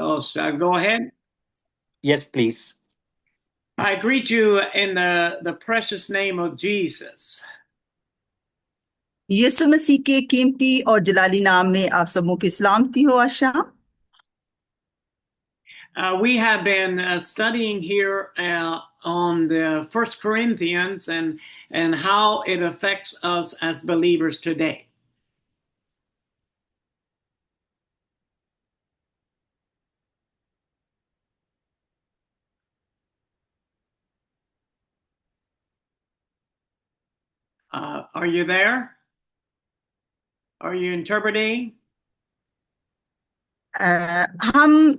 So go ahead. Yes, please. I greet you in the precious name of Jesus. यीशु मसीह के कीमती और जलाली नाम में आप सबों की सलामती हो आशा। We have been studying here on the First Corinthians and how it affects us as believers today. Are you there? Are you interpreting? हम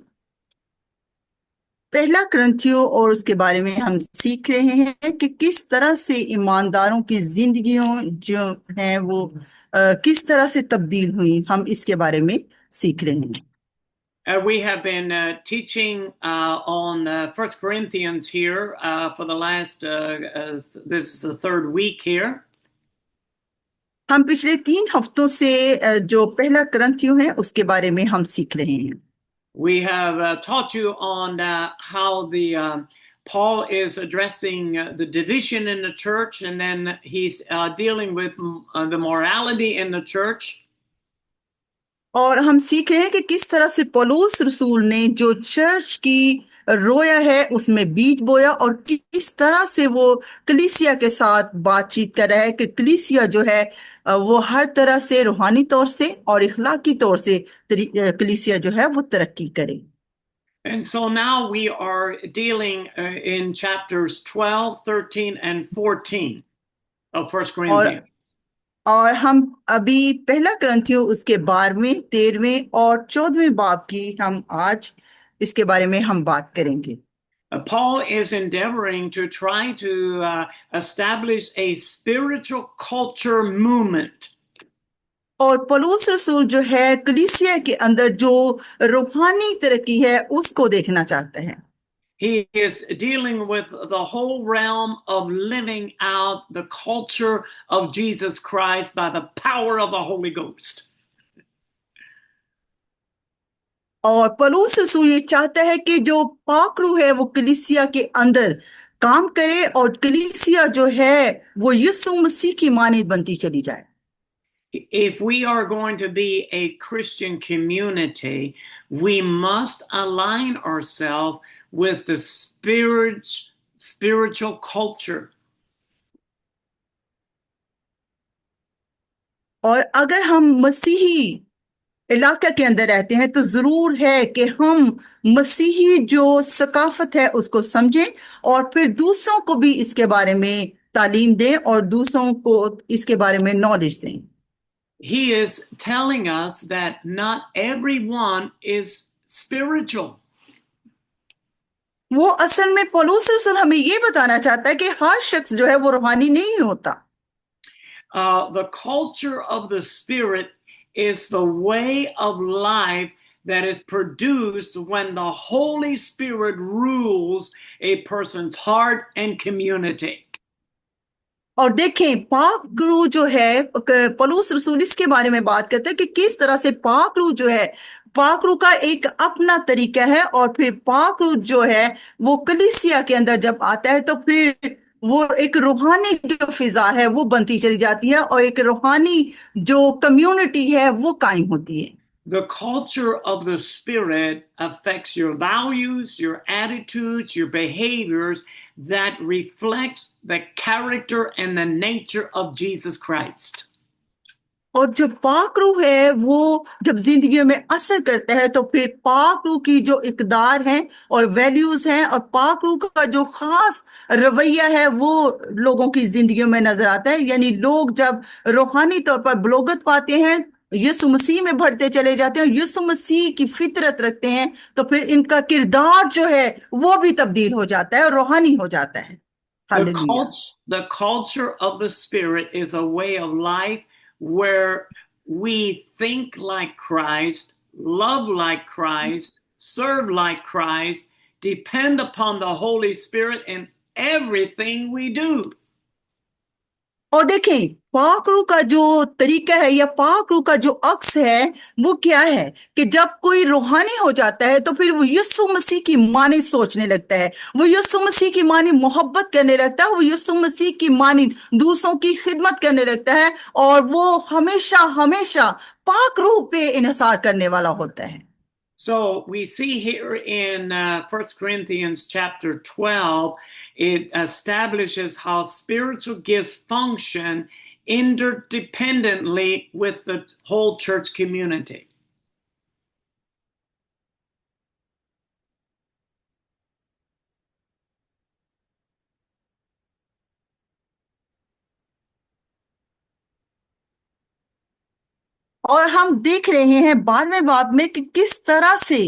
पहला करंथियों और उसके बारे में हम सीख रहे हैं कि किस तरह से ईमानदारों की जिंदगियों जो हैं वो किस तरह से तब्दील हुई, हम इसके बारे में सीख रहे हैं। We have been teaching on First Corinthians here for the last, this is the third week here. हम पिछले 3 हफ्तों से जो पहला करंथियों है उसके बारे में हम सीख रहे हैं। We have taught you on how the Paul is addressing the division in the church, and then he's dealing with the morality in the church. और हम सीख रहे हैं कि किस तरह से पौलुस रसूल ने जो चर्च की रोया है उसमें बीज बोया और किस तरह से वो कलीसिया के साथ बातचीत कर रहा है कि कलीसिया जो है वो हर तरह से रूहानी तौर से और इखलाकी तौर से कलीसिया जो है वो तरक्की करे। And so now we are dealing in chapters 12, 13, and 14 of First Corinthians. और हम अभी पहला करंथियों उसके 12वें, 13वें और 14वें बाब की हम आज इसके बारे में हम बात करेंगे। Paul is endeavoring to try to establish a spiritual culture movement. और पौलुस रसूल जो है कलीसिया के अंदर जो रूहानी तरक्की है उसको देखना चाहता है। He is dealing with the whole realm of living out the culture of Jesus Christ by the power of the Holy Ghost. और पौलुस रसूल ये चाहता है कि जो पाक रूह है वो कलीसिया के अंदर काम करे और कलीसिया जो है वो यीशु मसीह की मानद बनती चली जाए। If we are going to be a Christian community, we must align ourselves with the spiritual culture. और अगर हम मसीही इलाका के अंदर रहते हैं तो जरूर है कि हम मसीही जो सकाफत है उसको समझें और फिर दूसरों को भी इसके बारे में तालीम दें और दूसरों को इसके बारे में नॉलेज दें। He is telling us that not everyone is spiritual. वो असल में पौलुस रसूल हमें ये बताना चाहता है कि हर शख्स जो है वो रूहानी नहीं होता। The culture of the Spirit is the way of life that is produced when the Holy Spirit rules a person's heart and community. और देखें पाक रूह जो है पौलुस रसूल इसके बारे में बात करते हैं कि किस तरह से पाक रूह जो है पाक रूह का एक अपना तरीका है और फिर पाक रूह जो है वो कलीसिया के अंदर जब आता है तो फिर वो एक रूहानी जो फिजा है वो बनती चली जाती है और एक रूहानी जो कम्युनिटी है वो कायम होती है। The culture of the Spirit affects your values, your attitudes, your behaviors that reflects the character and the nature of Jesus Christ. और जो पाक रूह है वो जब जिंदगियों में असर करता है तो फिर पाक रूह की जो इकदार हैं और वैल्यूज हैं और पाक रूह का जो खास रवैया है वो लोगों की जिंदगियों में नजर आता है। यानी लोग जब रूहानी तौर पर बलोगत पाते हैं यीशु मसीह में बढ़ते चले जाते हैं, यीशु मसीह की फितरत रखते हैं तो फिर इनका किरदार जो है वो भी तब्दील हो जाता है और रूहानी हो जाता है। The culture of the Spirit is a way of life where we think like Christ, love like Christ, serve like Christ, depend upon the Holy Spirit in everything we do. और देखें पाक रूह का जो तरीका है या पाक रूह का जो अक्स है वो क्या है कि जब कोई रूहानी हो जाता है तो फिर वो यीशु मसीह की मानी सोचने लगता है, वो यीशु मसीह की मानी मोहब्बत करने लगता है, वो यीशु मसीह की मानी दूसरों की खिदमत करने लगता है और वो हमेशा हमेशा पाक रूह पे इन्हिसार करने वाला होता है। So we see here in 1 Corinthians chapter 12, it establishes how spiritual gifts function interdependently with the whole church community. और हम देख रहे हैं 12वें बाब में कि किस तरह से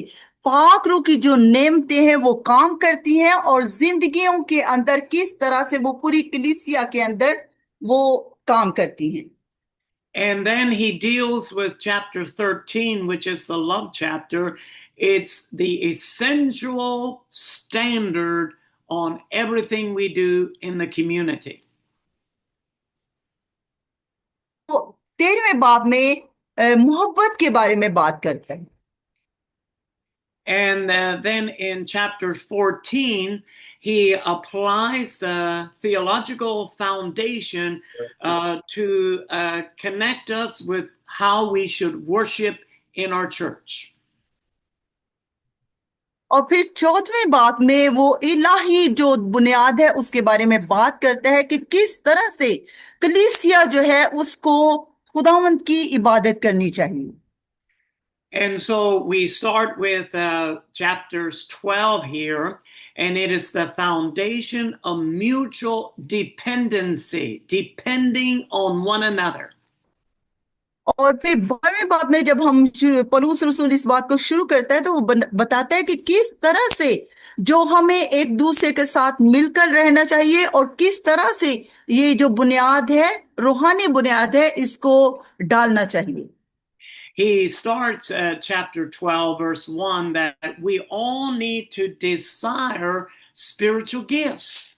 पाक रूह की जो नेमतें हैं वो काम करती हैं और जिंदगियों के अंदर किस तरह से वो पूरी कलीसिया के अंदर वो काम करती हैं। And then he deals with chapter 13, which is the love chapter. It's the essential standard on everything we do in the community. तो 13वें बाब में मोहब्बत के बारे में बात करते हैं। And then in chapter 14, he applies the theological foundation to connect us with how we should worship in our church. और फिर 14वें बाब में वो इलाही जो बुनियाद है उसके बारे में बात करता है कि किस तरह से कलीसिया जो है उसको खुदावंद की इबादत करनी चाहिए। And so we start with chapters 12 here, and it is the foundation of mutual dependency, depending on one another. और फिर 12वें बाब में जब हम पौलुस रसूल इस बात को शुरू करता है तो वो बताता है कि किस तरह से जो हमें एक दूसरे के साथ मिलकर रहना चाहिए और किस तरह से ये जो बुनियाद है रूहानी बुनियाद है इसको डालना चाहिए। He starts at chapter 12, verse 1, that we all need to desire spiritual gifts.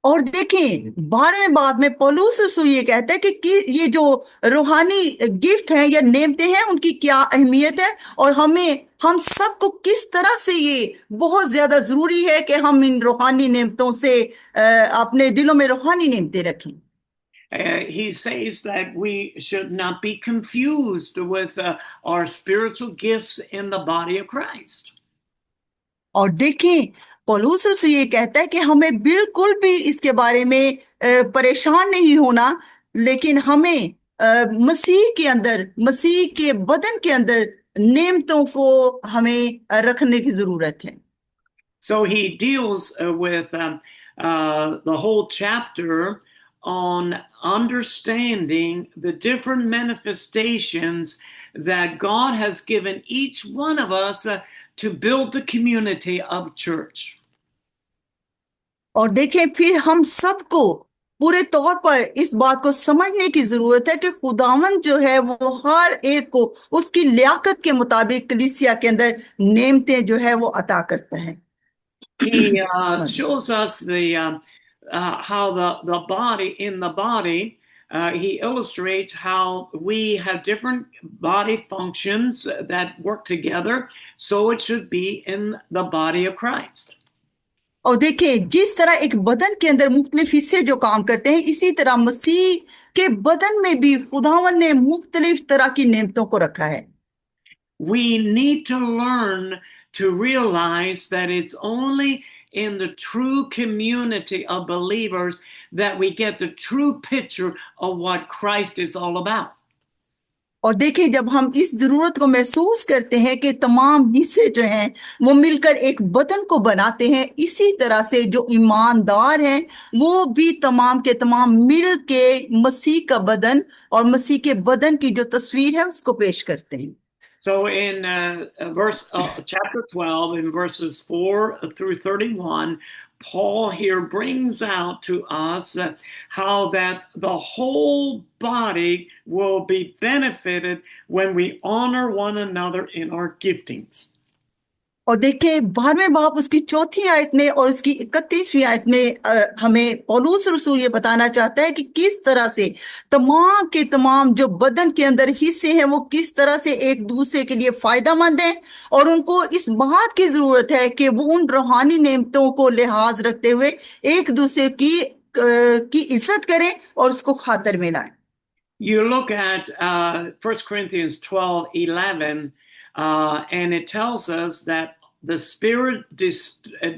और देखें 12वें बाब में पौलुस रसूल ये कहता है कि ये जो रूहानी गिफ्ट हैं या नेमतें हैं उनकी क्या अहमियत है और हम सबको किस तरह से ये बहुत ज्यादा जरूरी है कि हम इन रूहानी नेमतों से अपने दिलों में रूहानी नेमतें रखें। He says that we should not be confused with our spiritual gifts in the body of Christ. और देखें पौलुस रसूल ये कहता है कि हमें बिल्कुल भी इसके बारे में परेशान नहीं होना, लेकिन हमें मसीह के अंदर मसीह के बदन के अंदर नेमतों को हमें रखने की जरूरत है। So he deals with the whole chapter on understanding the different manifestations that God has given each one of us to build the community of church. और देखें फिर हम सबको पूरे तौर पर इस बात को समझने की जरूरत है कि खुदावंद जो है वो हर एक को उसकी लियाकत के मुताबिक कलीसिया के अंदर नेमतें जो है वो अता करता है। He shows us how the body in the body. He illustrates how we have different body functions that work together, so it should be in the body of Christ. और देखिए जिस तरह एक बदन के अंदर मुख्तलिफ हिस्से जो काम करते हैं इसी तरह मसीह के बदन में भी खुदावंद ने मुख्तलिफ तरह की नेमतों को रखा है। We need to learn to realize that it's only in the true community of believers that we get the true picture of what Christ is all about. और देखिए जब हम इस जरूरत को महसूस करते हैं कि तमाम हिस्से जो हैं वो मिलकर एक बदन को बनाते हैं, इसी तरह से जो ईमानदार हैं वो भी तमाम के तमाम मिल के मसीह का बदन और मसीह के बदन की जो तस्वीर है उसको पेश करते हैं। So in chapter 12, in verses 4 through 31, Paul here brings out to us how that the whole body will be benefited when we honor one another in our giftings. और देखें 12वें बाब उसकी 4थी आयत में और उसकी 31वीं आयत में हमें पौलुस रसूल ये बताना चाहता है कि किस तरह से तमाम के तमाम जो बदन के अंदर हिस्से हैं वो किस तरह से एक दूसरे के लिए फायदेमंद हैं और उनको इस बात की जरूरत है कि वो उन रूहानी नेमतों को लिहाज रखते हुए एक दूसरे की इज्जत करें और उसको खातर में लाएं। You look at 1 Corinthians 12:11, and it tells us that the Spirit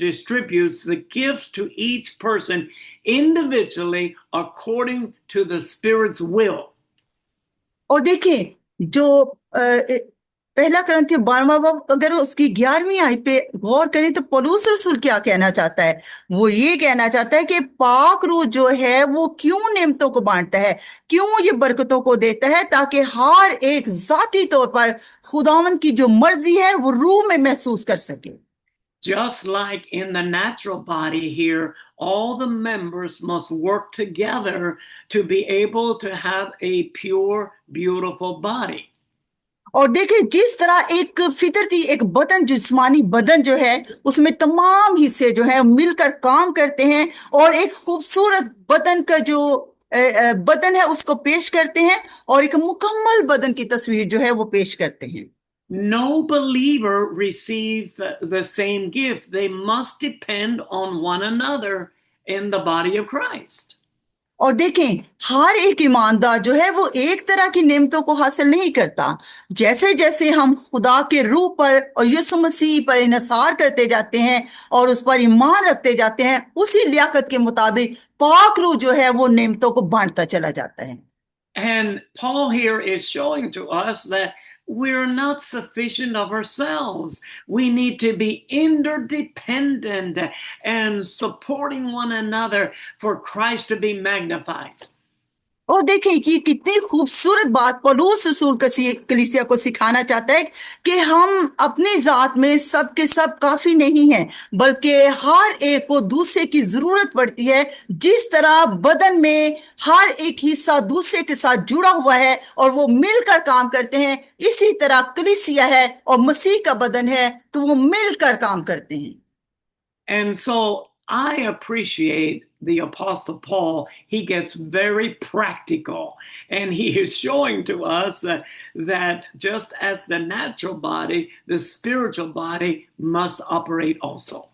distributes the gifts to each person individually according to the Spirit's will. और देखिए जो पहला करंथियों 12वां बाब अगर उसकी 11वीं आयत पे गौर करें तो पौलुस रसूल क्या कहना चाहता है। वो ये कहना चाहता है कि पाक रूह जो है वो क्यों नेमतों को बांटता है, क्यों ये बरकतों को देता है, ताकि हर एक जाती तौर पर खुदावंद की जो मर्जी है वो रूह में महसूस कर सके। Just like in the natural body here, all the members must work together to be able to have a pure, beautiful body. और देखिए जिस तरह एक फितरती एक बदन जिस्मानी बदन जो है उसमें तमाम हिस्से जो है मिलकर काम करते हैं और एक खूबसूरत बदन का जो बदन है उसको पेश करते हैं और एक मुकम्मल बदन की तस्वीर जो है वो पेश करते हैं। No believer receive the same gift. They must depend on one another in the body of Christ. और देखें हर एक ईमानदार जो है वो एक तरह की नेमतों को हासिल नहीं करता। जैसे जैसे हम खुदा के रूह पर और यीशु मसीह पर इन्हिसार करते जाते हैं और उस पर ईमान रखते जाते हैं उसी लियाकत के मुताबिक पाक रूह जो है वो नेमतों को बांटता चला जाता है। And Paul here is showing to us that we're not sufficient of ourselves. We need to be interdependent and supporting one another for Christ to be magnified. और देखें कि कितनी खूबसूरत बात पौलुस रसूल कलीसिया को सिखाना चाहता है कि हम अपनी जात में सब के सब काफी नहीं हैं, बल्कि हर एक को दूसरे की जरूरत पड़ती है। जिस तरह बदन में हर एक हिस्सा दूसरे के साथ जुड़ा हुआ है और वो मिलकर काम करते हैं, इसी तरह कलीसिया है और मसीह का बदन है तो वो मिलकर काम करते हैं। And so I appreciate the Apostle Paul. He gets very practical, and he is showing to us that just as the natural body, the spiritual body must operate also.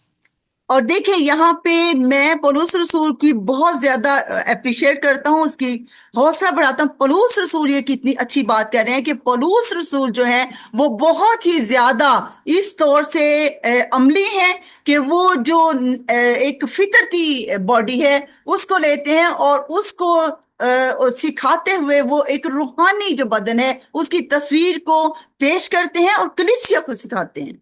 और देखिए यहाँ पे मैं पौलुस रसूल की बहुत ज्यादा अप्रिशिएट करता हूँ, उसकी हौसला बढ़ाता हूँ। पौलुस रसूल ये कितनी अच्छी बात कर रहे हैं कि पौलुस रसूल जो है वो बहुत ही ज्यादा इस तौर से अमली हैं कि वो जो एक फितरती बॉडी है उसको लेते हैं और उसको सिखाते हुए वो एक रूहानी जो बदन है उसकी तस्वीर को पेश करते हैं और कलीसिया को सिखाते हैं।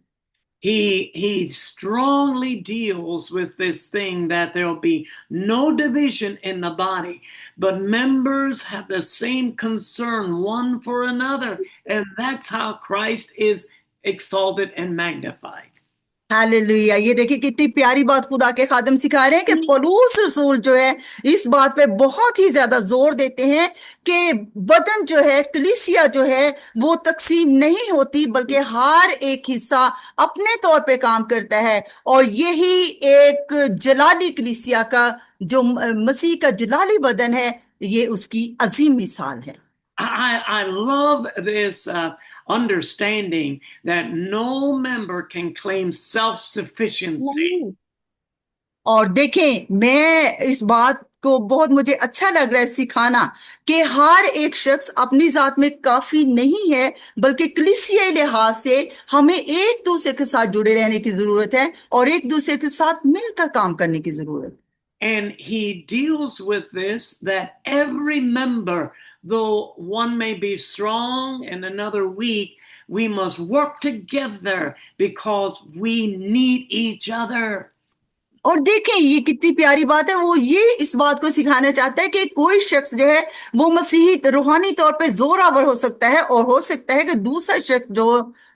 He strongly deals with this thing that there will be no division in the body, but members have the same concern one for another, and that's how Christ is exalted and magnified. Hallelujah. ये देखिए कितनी प्यारी बात खुदा के खादम सिखा रहे हैं कि पौलुस रसूल जो है इस बात पे बहुत ही ज्यादा जोर देते हैं कि बदन जो है कलीसिया जो है वो तकसीम नहीं होती, बल्कि हर एक हिस्सा अपने तौर पे काम करता है और यही एक जलाली कलीसिया का जो मसीह का जलाली बदन है ये उसकी अजीम मिसाल है। I love this understanding that no member can claim self-sufficiency. और देखें मैं इस बात को बहुत मुझे अच्छा लग रहा है सिखाना कि हर एक शख्स अपनी जात में काफी नहीं है, बल्कि कलीसियाई लिहाज से हमें एक दूसरे के साथ जुड़े रहने की जरूरत है और एक दूसरे के साथ मिलकर काम करने की जरूरत है। And he deals with this that every member, though one may be strong and another weak, we must work together because we need each other. और देखें ये कितनी प्यारी बात है। वो ये इस बात को सिखाना चाहता है कि कोई शख्स जो है वो मसीही रूहानी तौर पे जोरावर हो सकता है और हो सकता है कि दूसरा शख्स जो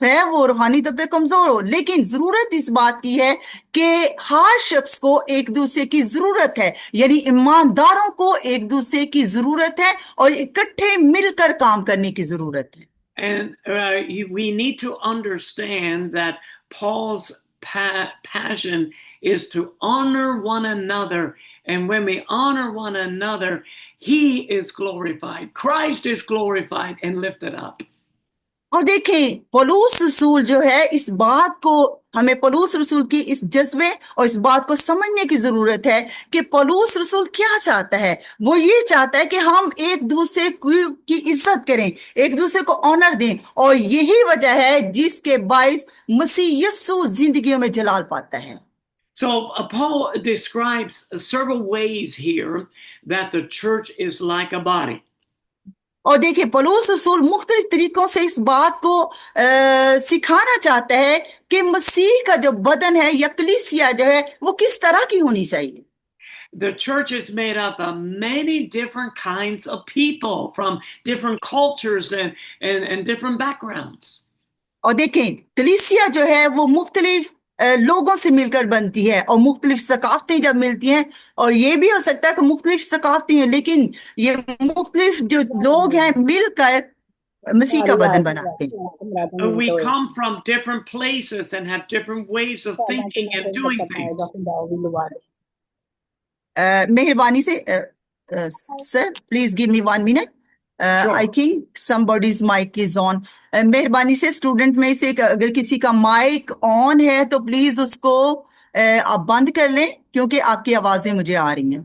है वो रूहानी तौर पे कमजोर हो, लेकिन जरूरत इस बात की है कि हर शख्स को एक दूसरे की जरूरत है, यानी ईमानदारों को एक दूसरे की जरूरत है और इकट्ठे मिलकर काम करने की जरूरत है। And we need to understand that Paul's passion is to honor one another. And when we honor one another, he is glorified. Christ is glorified and lifted up. और देखें पौलुस रसूल जो है इस बात को हमें पौलुस रसूल की इस जज्बे और इस बात को समझने की जरूरत है कि पौलुस रसूल क्या चाहता है। वो ये चाहता है कि हम एक दूसरे की इज्जत करें, एक दूसरे को ऑनर दें, और यही वजह है जिसके बाइस मसीह यीशु जिंदगियों में जलाल पाता है। So Paul describes several ways here that the church is like a body. और देखिए पौलुस रसूल मुख्तलिफ तरीकों से इस बात को सिखाना चाहता है कि मसीह का जो बदन है या कलीसिया जो है वो किस तरह की होनी चाहिए। The church is made up of many different kinds of people from different cultures and different backgrounds. और देखें कलीसिया जो है वो मुख्तलिफ लोगों से मिलकर बनती है और मुख्तलिफ सकाफतें जब मिलती हैं, और ये भी हो सकता है कि मुख्तलिफ सकाफतें हैं लेकिन ये मुख्तलिफ जो लोग हैं मिलकर मसीह का बदन बनाते हैं। We come from different places and have different ways of thinking and doing things. मेहरबानी से sir please give me 1 minute. I think somebody's mic is on. मेहरबानी से स्टूडेंट में से अगर किसी का माइक ऑन है तो प्लीज उसको आप बंद कर लें क्योंकि आपकी आवाजें मुझे आ रही हैं।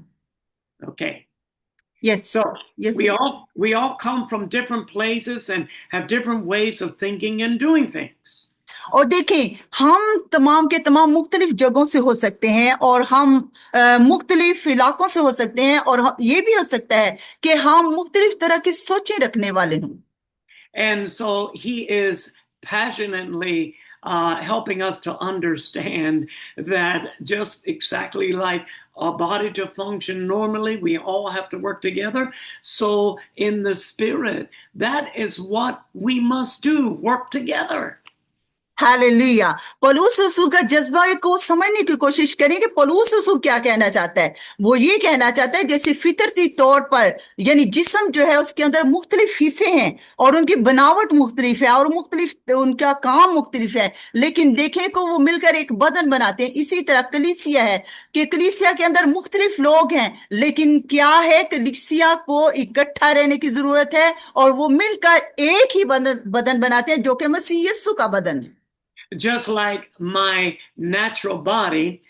Okay. Yes. So yes, we all come from different places and have different ways of thinking and doing things. और देखें हम तमाम के तमाम मुख्तलिफ जगहों से हो सकते हैं और हम मुख्तलिफ इलाकों से हो सकते हैं, और ये भी हो सकता है कि हम मुख्तलिफ तरह की सोचें रखने वाले हों। And so he is passionately helping us to understand that just exactly like a body to function normally, we all have to work together. So in the spirit, that is what we must do, work together. Hallelujah. पौलुस रसूल का जज्बा को समझने की कोशिश करें कि पौलुस रसूल क्या कहना चाहता है। वो ये कहना चाहता है जैसे फितरती तौर पर यानी जिस्म जो है उसके अंदर मुख्तलिफ हिस्से हैं और उनकी बनावट मुख्तलिफ है और मुख्तलिफ उनका काम मुख्तलिफ है, लेकिन देखें को वो मिलकर एक बदन बनाते हैं। इसी तरह कलीसिया है कि कलीसिया के अंदर मुख्तलिफ लोग हैं, लेकिन क्या है कलीसिया को इकट्ठा रहने की जरूरत है और वो मिलकर एक ही बदन बनाते हैं जो कि मसीह यीशु का बदन है। Just like my natural body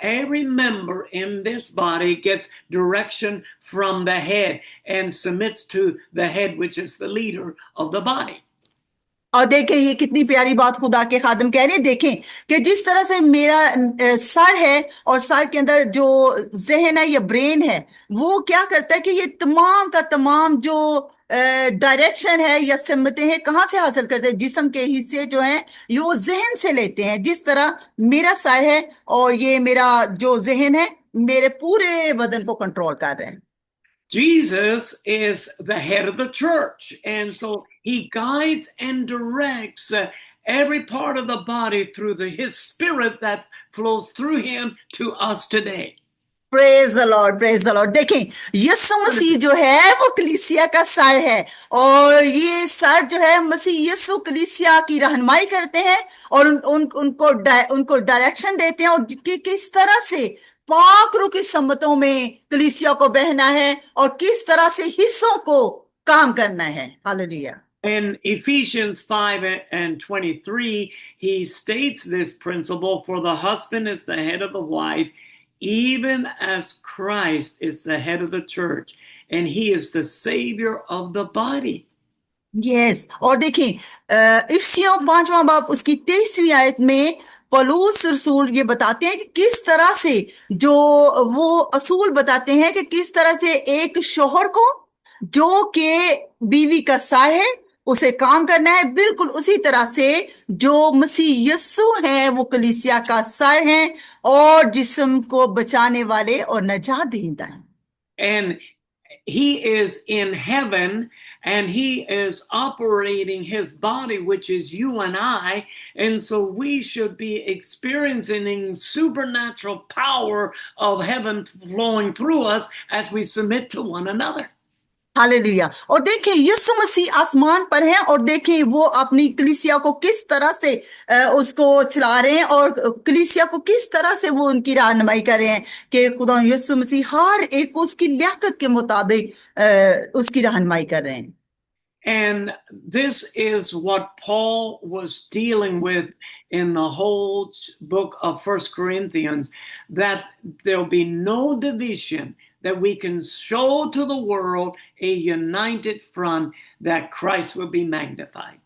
every member in this body gets direction from the head and submits to the head, which is the leader of the body. और देखें ये कितनी प्यारी बात खुदा के खादम कह रहे हैं। देखें कि जिस तरह से मेरा सर है और सर के अंदर जो जहन है या ब्रेन है वो क्या करता है कि ये तमाम का तमाम जो डायरेक्शन है या सम्मतें हैं कहाँ से हासिल करते हैं, जिस्म के हिस्से जो हैं ये वो जहन से लेते हैं। जिस तरह मेरा सर है और ये मेरा जो जहन है मेरे पूरे बदन को कंट्रोल कर रहे हैं। Jesus is the head of the church, and so he guides and directs every part of the body through his spirit that flows through him to us today. Praise the Lord, praise the Lord. देखें यीशु मसीह जो है वो कलीसिया का sir है और ये sir जो है मसीह यीशु कलीसिया की रहनुमाई करते हैं और उनको डायरेक्शन देते हैं और किस तरह से पाक रूह की सम्मतों में कलीसिया को बहना है और किस तरह से हिस्सों को काम करना है। Hallelujah. In Ephesians 5:23, he states this principle: for the husband is the head of the wife, even as Christ is the head of the church, and he is the savior of the body. Yes, और देखिए इफिसियों 5वां बाब उसकी 23वीं आयत में पौलुस रसूल ये बताते हैं कि किस तरह से जो वो असूल बताते हैं कि किस तरह से एक शोहर को जो कि बीवी का सर है उसे काम करना है, बिल्कुल उसी तरह से जो मसीह यीशु हैं वो कलीसिया का सर हैं और जिस्म को बचाने वाले और नजात देता है। And he is in heaven and he is operating his body, which is you and I, and so we should be experiencing supernatural power of heaven flowing through us as we submit to one another. Hallelujah. और देखें यीशु मसीह आसमान पर हैं और देखें वो अपनी कलीसिया को किस तरह से उसको चला रहे हैं और कलीसिया को किस तरह से वो उनकी रहनुमाई कर रहे हैं कि खुदा यीशु मसीह हर एक को उसकी लियाकत के मुताबिक उसकी रहनुमाई कर रहे हैं। And this is what Paul was dealing with in the whole book of First Corinthians, that there'll be no division, that we can show to the world a united front, that Christ will be magnified.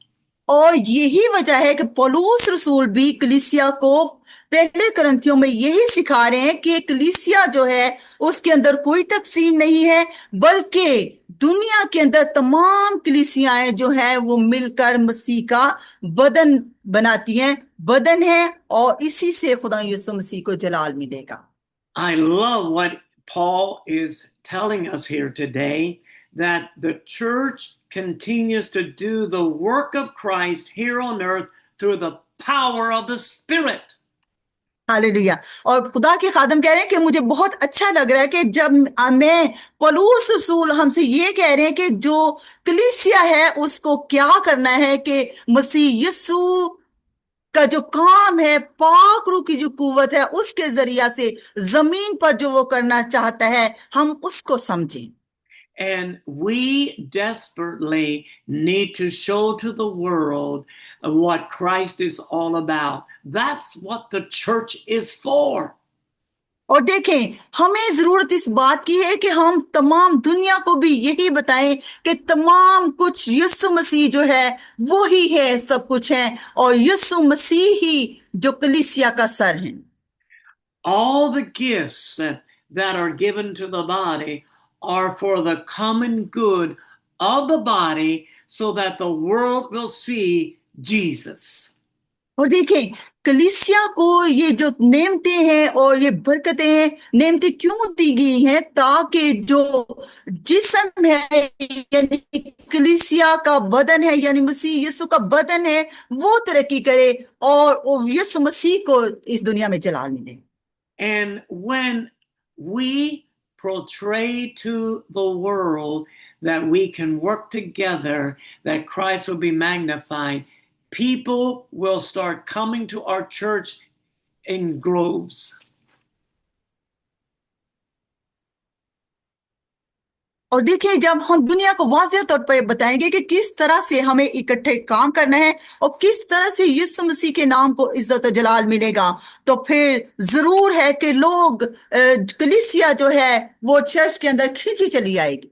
और यही वजह है कि पौलुस रसूल भी कलीसिया को पहले करंथियों में यही सिखा रहे हैं कि कलीसिया जो है उसके अंदर कोई तकसीम नहीं है, बल्कि दुनिया के अंदर तमाम कलीसियाएं जो है वो मिलकर मसीह का बदन बनाती हैं, बदन है, और इसी से खुदा यीशु मसीह को जलाल मिलेगा। I love what Paul is telling us here today, that the church continues to do the work of Christ here on earth through the power of the Spirit. Hallelujah. और खुदा के खादम कह रहे हैं कि मुझे बहुत अच्छा लग रहा है कि जब मैं पौलुस रसूल हमसे ये कह रहे हैं कि जो कलीसिया है उसको क्या करना है कि मसीह यीशु का जो काम है, पाक रूह की जो कुव्वत है, उसके जरिया से जमीन पर जो वो करना चाहता है हम उसको समझें। And we desperately need to show to the world what Christ is all about. That's what the church is for. और देखें हमें जरूरत इस बात की है कि हम तमाम दुनिया को भी यही बताएं कि तमाम कुछ यीशु मसीह जो है वो ही है, सब कुछ है, और यीशु मसीह ही जो कलीसिया का सर है। All the gifts that are given to the body are for the common good of the body, so that the world will see Jesus. और देखें कलीसिया को ये जो नेमतें हैं और ये बरकतें हैं, नेमतें क्यों दी गई हैं? ताकि जो जिस्म है यानी कलीसिया का बदन है, यानी मसीह यीशु का बदन है, वो तरक्की करे और यीशु मसीह को इस दुनिया में जलाल मिले। And when we portray to the world that we can work together, that Christ will be magnified, people will start coming to our church in groves. और देखिए जब हम दुनिया को वाज़ेह तौर पर बताएंगे कि किस तरह से हमें इकट्ठे काम करना है और किस तरह से यीशु मसीह के नाम को इज्जत और जलाल मिलेगा, तो फिर जरूर है कि लोग कलीसिया जो है वो चर्च के अंदर खींची चली आएगी।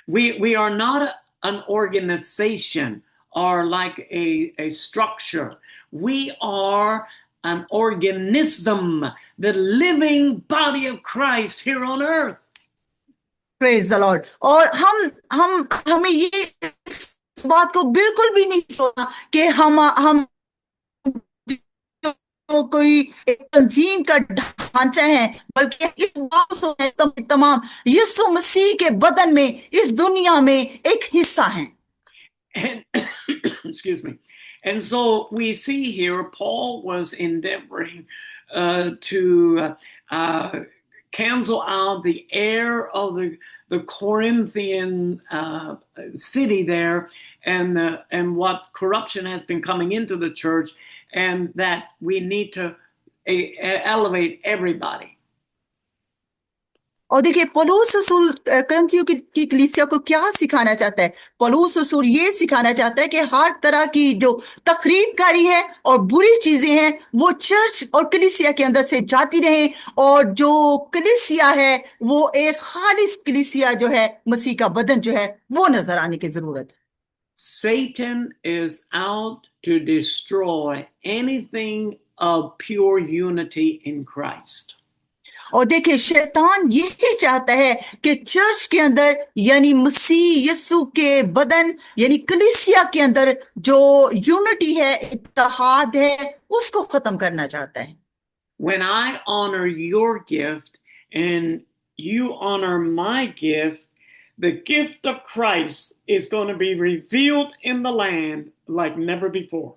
We are not an organization or like a structure. We are an organism, the living body of Christ here on earth. Praise the Lord. और हमें ये इस बात को बिल्कुल भी नहीं सोचना कि हम तो कोई एक तंजीम का ढांचा है, बल्कि इस बात से है तमाम यीशु मसीह के बदन में इस दुनिया में एक हिस्सा है। And excuse me. And so we see here Paul was endeavoring to cancel out the air of the Corinthian city there, and what corruption has been coming into the church, and that we need to elevate everybody. और देखिए पौलुस रसूल करंथियों की कलीसिया को क्या सिखाना चाहता है? पौलुस रसूल ये सिखाना चाहता है कि हर तरह की जो तखरीबकारी है और बुरी चीजें हैं वो चर्च और कलीसिया के अंदर से जाती रहें, और जो कलीसिया है वो एक खालिस कलीसिया जो है, मसीह का बदन जो है, वो नजर आने की जरूरत है। Satan is out to destroy anything of pure unity in Christ. और देखिए शैतान यही चाहता है कि चर्च के अंदर यानी मसीह यीशु के बदन यानी कलीसिया के अंदर जो यूनिटी है, इत्तेहाद है, उसको खत्म करना चाहता है। When I honor your gift and you honor my gift, the gift of Christ is going to be revealed in the land like never before.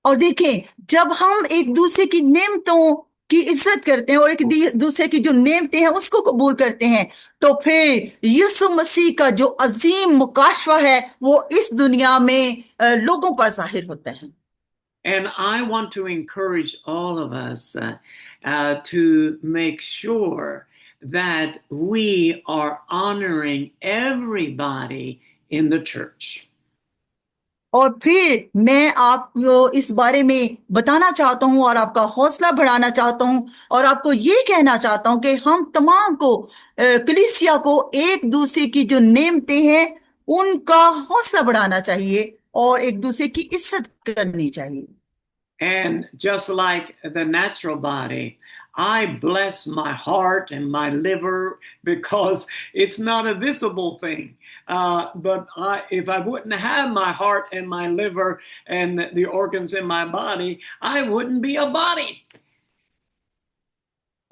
और देखें जब हम एक दूसरे की नेमतों की इज्जत करते हैं और एक दूसरे की जो नेमते हैं उसको कबूल करते हैं, तो फिर यीशु मसीह का जो अजीम मुकाशवा है वो इस दुनिया में लोगों पर जाहिर होता है। And I want to encourage all of us to make sure that we are honoring everybody in the church. और फिर मैं आपको इस बारे में बताना चाहता हूं और आपका हौसला बढ़ाना चाहता हूं और आपको ये कहना चाहता हूं कि हम तमाम को कलीसिया को एक दूसरे की जो नेमते हैं उनका हौसला बढ़ाना चाहिए और एक दूसरे की इज्जत करनी चाहिए। And just like the natural body, I bless my heart and my liver because it's not a visible thing. But if I wouldn't have my heart and my liver and the organs in my body, I wouldn't be a body.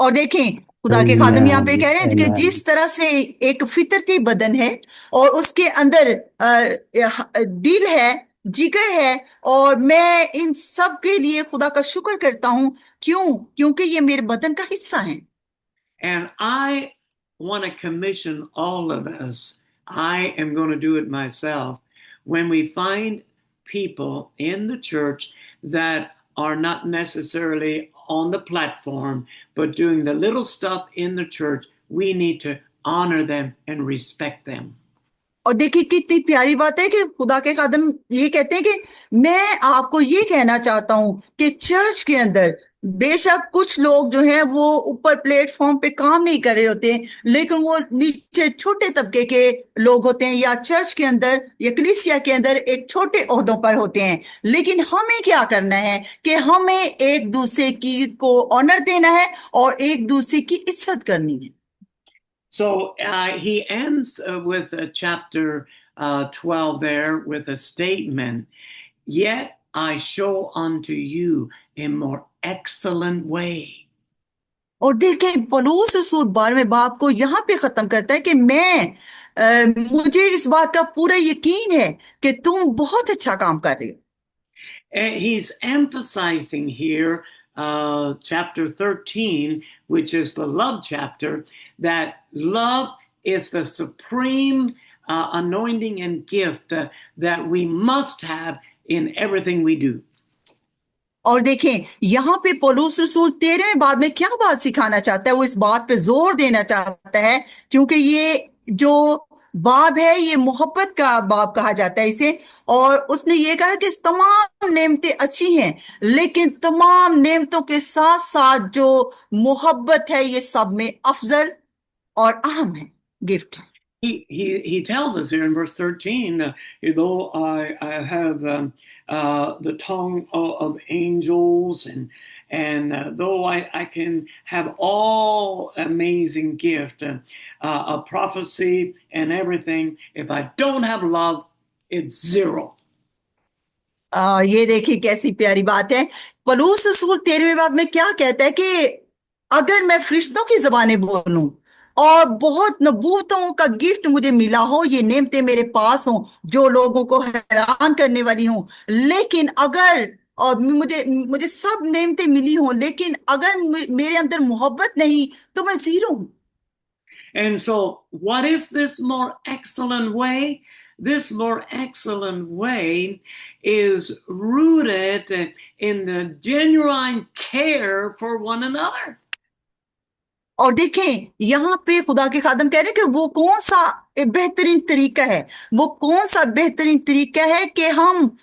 और देखें, खुदा के खादिम यहाँ पे Amen. कह रहे हैं कि Amen. जिस तरह से एक फितरती बदन है और उसके अंदर दिल है, जिगर है, और मैं इन सब के लिए खुदा का शुक्र करता हूं। क्यों? क्योंकि ये मेरे बदन का हिस्सा है। And I want to commission all of us. I am going to do it myself. When we find people in the church that are not necessarily on the platform, but doing the little stuff in the church, we need to honor them and respect them. और देखिए कितनी प्यारी बात है कि खुदा के खादिम ये कहते हैं कि मैं आपको ये कहना चाहता हूं कि चर्च के अंदर बेशक कुछ लोग जो हैं वो ऊपर प्लेटफॉर्म पे काम नहीं कर रहे होते हैं, लेकिन वो नीचे छोटे तबके के लोग होते हैं या चर्च के अंदर या कलीसिया के अंदर एक छोटे ओहदों पर होते हैं। लेकिन हमें क्या करना है कि हमें एक दूसरे की को ऑनर देना है और एक दूसरे की इज्जत करनी है। So he ends with chapter 12 there with a statement, yet I show unto you a more excellent way. और देखें पौलुस रसूल 12वें बाब को यहाँ पे खत्म करता है कि मुझे इस बात का पूरा यकीन है कि तुम बहुत अच्छा काम कर रहे हो। And he's emphasizing here, chapter 13, which is the love chapter, that love is the supreme anointing and gift that we must have in everything we do. और देखें यहाँ पे पौलुस रसूल 13वें बाब में क्या बात सिखाना चाहता है, वो इस बात पे जोर देना चाहता है, क्योंकि ये जो बाब है ये मोहब्बत का बाब कहा जाता है इसे। और उसने ये कहा कि तमाम नेमतें अच्छी हैं, लेकिन तमाम नेमतों के साथ साथ जो मोहब्बत है ये सब में अफजल और अहम है, गिफ्ट है। He tells us here in verse 13, though I have the tongue of angels and though I can have all amazing gift, of prophecy and everything, if I don't have love, it's zero. ये देखिए कैसी प्यारी बात है। पौलुस रसूल 13वें बाब में क्या कहता है कि अगर मैं फरिश्तों की जबानें बोलूं और बहुत नबूवतों का गिफ्ट मुझे मिला हो, ये नेमतें मेरे पास हों जो लोगों को हैरान करने वाली हों, लेकिन अगर और मुझे मुझे सब नेमतें मिली हों, लेकिन अगर मेरे अंदर मोहब्बत नहीं तो मैं जीरो हूं। And so, what is this more excellent way? This more excellent way is rooted in the genuine care for one another. और देखें यहाँ पे खुदा के खादम कह रहे हैं कि वो कौन सा बेहतरीन तरीका है, वो कौन सा बेहतरीन तरीका है कि हम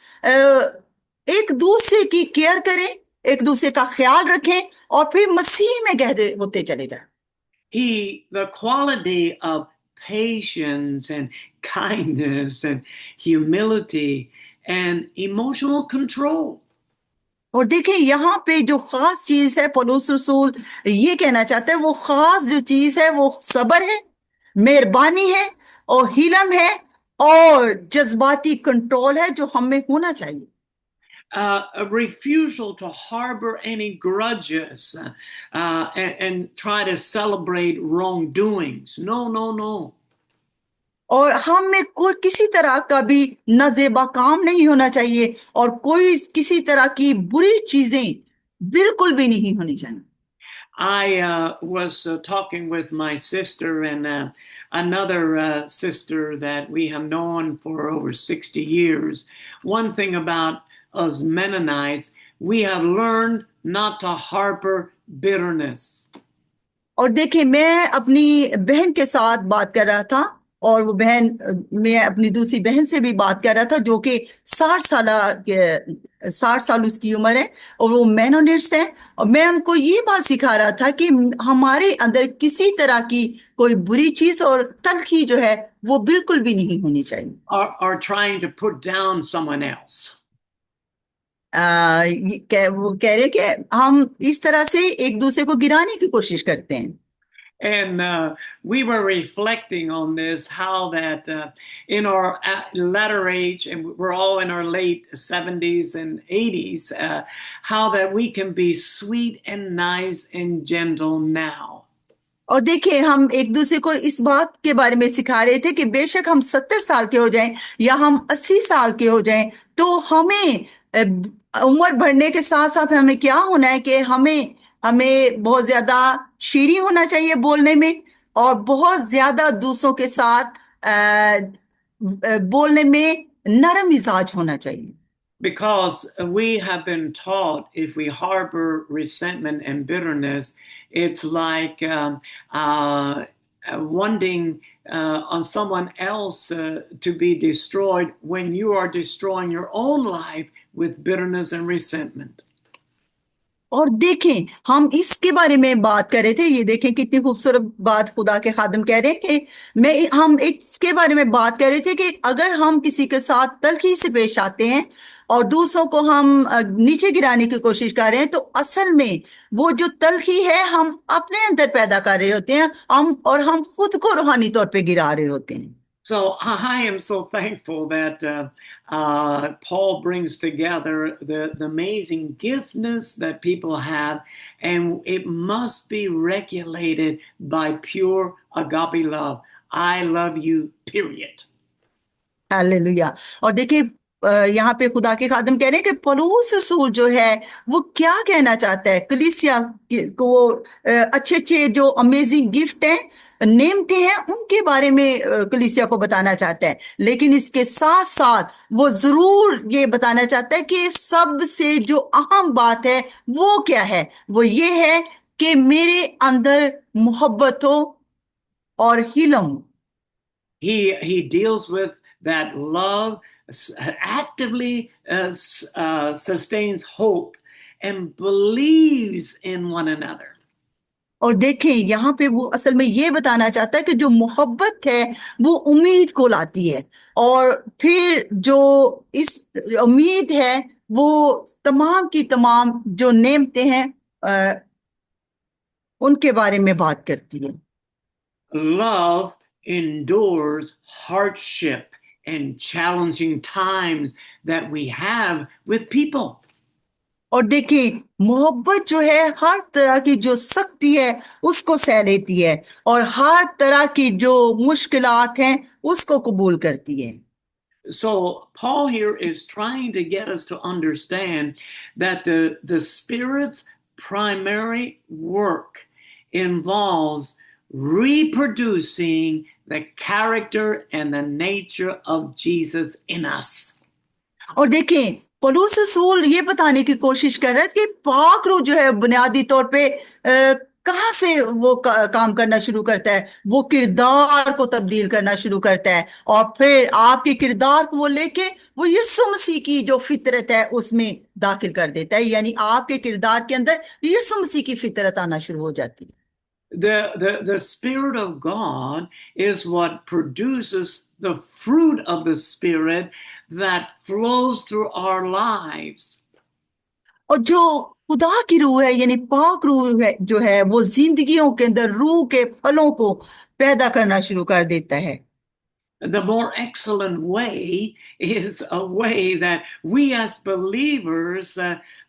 एक दूसरे की केयर करें, एक दूसरे का ख्याल रखें और फिर मसीह में गहरे होते चले जाएं। The quality of patience and kindness and humility and emotional control. और देखिए यहाँ पे जो खास चीज है पौलुस रसूल ये कहना चाहता है, वो खास जो चीज है वो सब्र है, मेहरबानी है और हिलम है और जज्बाती कंट्रोल है जो हमें होना चाहिए। A refusal to harbor any grudges and try to celebrate wrongdoings. No, no, no. और हम में कोई किसी तरह का भी नजेबा काम नहीं होना चाहिए और कोई किसी तरह की बुरी चीजें बिल्कुल भी नहीं होनी चाहिए। I was talking with my sister and another sister that we have known for over 60 years. One thing about us Mennonites, we have learned not to harbor bitterness. और देखिए, मैं अपनी बहन के साथ बात कर रहा था, और वो बहन, मैं अपनी दूसरी बहन से भी बात कर रहा था, जो कि 60 साल उसकी उम्र है, और वो मेनोनिट्स है। और मैं उनको ये बात सिखा रहा था कि हमारे अंदर किसी तरह की कोई बुरी चीज और तलखी जो है वो बिल्कुल भी नहीं होनी चाहिए। Are trying to put down someone else. वो कह रहे कि हम इस तरह से एक दूसरे को गिराने की कोशिश करते हैं। And we were reflecting on this, how that in our latter age, and we're all in our late 70s and 80s, how that we can be sweet and nice and gentle now. और देखिए, हम एक दूसरे को इस बात के बारे में सिखा रहे थे कि बेशक हम 70 साल के हो जाएं या हम 80 साल के हो जाएं, तो हमें उम्र बढ़ने के साथ साथ हमें क्या होना है कि हमें हमें बहुत ज्यादा शीरी होना चाहिए बोलने में, और बहुत ज्यादा दूसरों के साथ बोलने में नरम मिजाज होना चाहिए। Because we have been taught if we harbor resentment and bitterness, it's like wanting on someone else to be destroyed when you are destroying your own life with bitterness and resentment. और देखें, हम इसके बारे में बात कर रहे थे, ये देखें कितनी खूबसूरत बात खुदा के खादिम कह रहे हैं कि हम इसके बारे में बात कर रहे थे कि अगर हम किसी के साथ तलखी से पेश आते हैं और दूसरों को हम नीचे गिराने की कोशिश कर रहे हैं, तो असल में वो जो तलखी है हम अपने अंदर पैदा कर रहे होते हैं, हम खुद को रूहानी तौर पे गिरा रहे होते हैं। So I am so thankful that Paul brings together the amazing giftness that people have, and it must be regulated by pure agape love. I love you, period. Hallelujah. और देखिए, यहाँ पे खुदा के खादिम कह रहे हैं कि पौलुस रसूल जो है वो क्या कहना चाहता है कलीसिया को, वो अच्छे अच्छे जो अमेजिंग गिफ्ट हैं, नेमते हैं, उनके बारे में कलीसिया को बताना चाहता है। लेकिन इसके साथ साथ वो जरूर ये बताना चाहता है कि सबसे जो अहम बात है वो क्या है, वो ये है कि मेरे अंदर मोहब्बत हो और helium. He deals with that love actively sustains hope and believes in one another. और देखें, यहाँ पे वो असल में ये बताना चाहता है कि जो मोहब्बत है वो उम्मीद को लाती है, और फिर जो इस उम्मीद है वो तमाम की तमाम जो नेमते हैं उनके बारे में बात करती है। Love endures hardship and challenging times that we have with people. और देखिए, मोहब्बत जो है हर तरह की जो सख्ती है उसको सह लेती है, और हर तरह की जो मुश्किलात हैं उसको कबूल करती है। So Paul here is trying to get us to understand that the Spirit's primary work involves reproducing the character and the nature of Jesus in us. और देखें, पौलुस रसूल ये बताने की कोशिश कर रहा है कि पाक रूह जो है बुनियादी तौर पे कहाँ से वो काम करना शुरू करता है, वो किरदार को तब्दील करना शुरू करता है, और फिर आपके किरदार को वो लेके वो यीशु मसीह की जो फितरत है उसमें दाखिल कर देता है, यानी आपके किरदार के अंदर यीशु मसीह की फितरत आना शुरू हो जाती है। The Spirit of God is what produces the fruit of the Spirit that flows through our lives. और जो खुदा की रूह है, यानी पाक रूह है जो है, वो जिंदगियों के अंदर रूह के फलों को पैदा करना शुरू कर देता है। The more excellent way is a way that we as believers,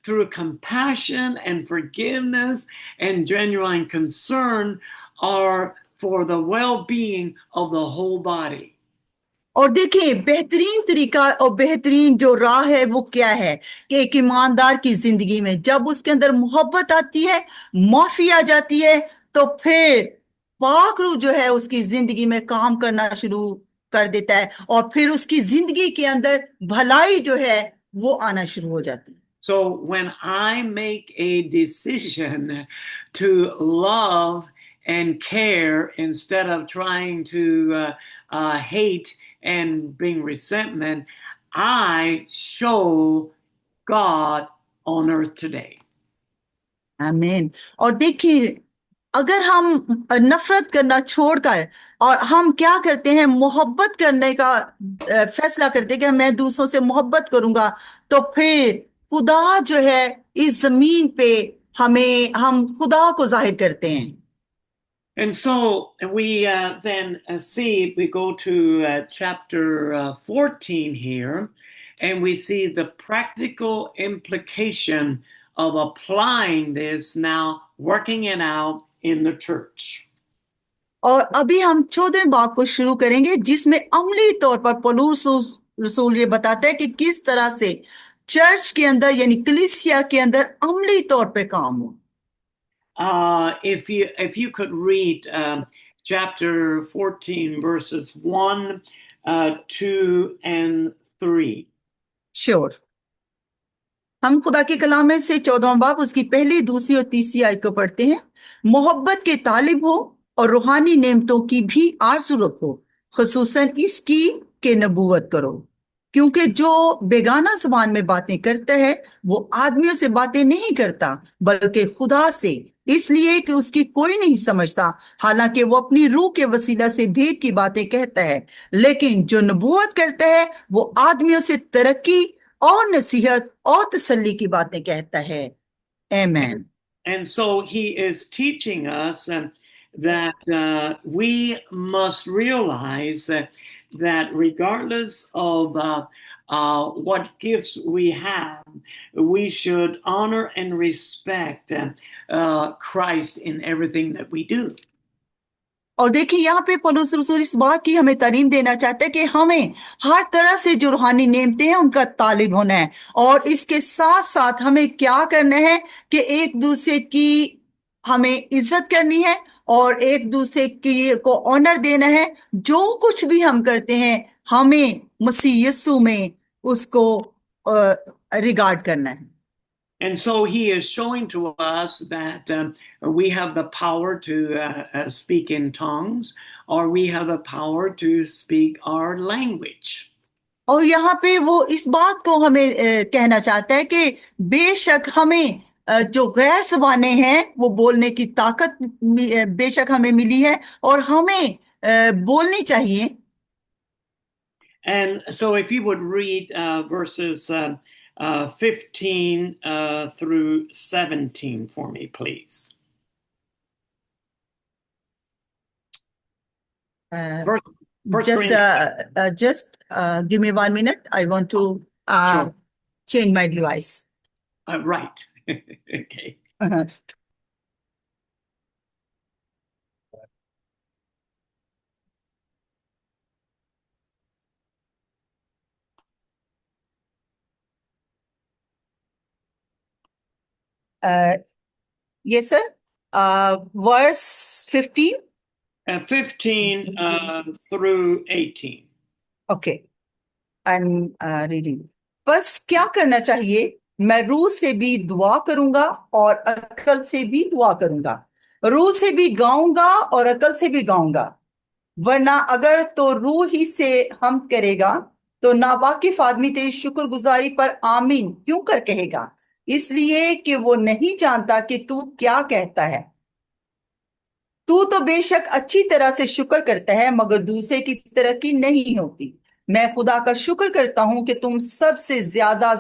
through compassion and forgiveness and genuine concern, are for the well-being of the whole body. और देखिए बेहतरीन तरीका और बेहतरीन जो राह है वो क्या है कि एक ईमानदार की जिंदगी में जब उसके अंदर मोहब्बत आती है, माफी आ जाती है, तो फिर पाक रूह जो है उसकी जिंदगी में काम करना शुरू कर देता है और फिर उसकी जिंदगी के अंदर भलाई जो है वो आना शुरू हो जाती है। So when I make a decision to love and care instead of trying to hate and bring resentment, I show God on earth today. आमीन। और देखिए अगर हम नफरत करना छोड़कर और हम क्या करते हैं, मोहब्बत करने का फैसला करते हैं कि मैं दूसरों से मोहब्बत करूंगा, तो फिर खुदा जो है इस जमीन पे हम खुदा को जाहिर करते हैं। And so we then see, we go to chapter 14 here, and we see the practical implication of applying this now, working it out in the church. और अभी हम 14वें बाब को शुरू करेंगे जिसमें अमली तौर पर पौलुस रसूल ये बताता है कि किस तरह से चर्च के अंदर यानी कलीसिया के अंदर अमली तौर पे काम हो। If you could read chapter 14 verses 1, 2 and 3. Sure. हम खुदा के कलाम में से 14वां बाब उसकी पहली, दूसरी और तीसरी आयत को पढ़ते हैं। मोहब्बत के तालिब हो और रूहानी नेमतों की भी आरजू रखो, खुसूसन इसकी के नबूवत करो, क्योंकि जो बेगाना ज़बान में बातें करता है वो आदमियों से बातें नहीं करता बल्कि खुदा से, इसलिए कि उसकी कोई नहीं समझता, हालांकि वो अपनी रूह के वसीला से भेद की बातें कहता है। लेकिन जो नबूवत करता है वो आदमियों से तरक्की और नसीहत और तसल्ली की बातें कहता है। आमीन। And so he is teaching us that we must realize that regardless of what gifts we have, we should honor and respect Christ in everything that we do. और देखिए यहाँ पे पौलुस रसूल इस बात की हमें तालीम देना चाहता है कि हमें हर तरह से जो रूहानी नेमतें हैं उनका तालिब होना है, और इसके साथ साथ हमें क्या करना है कि एक दूसरे की हमें इज्जत करनी है और एक दूसरे की को ऑनर देना है। जो कुछ भी हम करते हैं हमें मसीह यीशु में उसको रिगार्ड करना है। And so he is showing to us that we have the power to speak in tongues, or we have the power to speak our language. और यहाँ पे वो इस बात को हमें कहना चाहता है कि बेशक हमें जो गैर ज़बानें हैं वो बोलने की ताकत बेशक हमें मिली है और हमें बोलनी चाहिए। And so if you would read verses 15 through 17 for me, please. Just give me 1 minute. I want to Sure. change my device. Right. Okay. Yes, sir. Verse 15. 15 through 18. Okay. I'm reading. बस क्या करना चाहिए? मैं रूह से भी दुआ करूंगा और अकल से भी दुआ करूंगा, रूह से भी गाऊंगा और अकल से भी गाऊंगा, वरना अगर तो रूह ही से हम करेगा तो नावाकिफ आदमी तेरी शुक्रगुजारी पर आमीन क्यों कर कहेगा, इसलिए कि वो नहीं जानता कि तू क्या कहता है। तू तो बेशक अच्छी तरह से शुक्र करता है मगर दूसरे की तरक्की नहीं होती। मैं खुदा का शुक्र करता हूं कि सबसे ज्यादा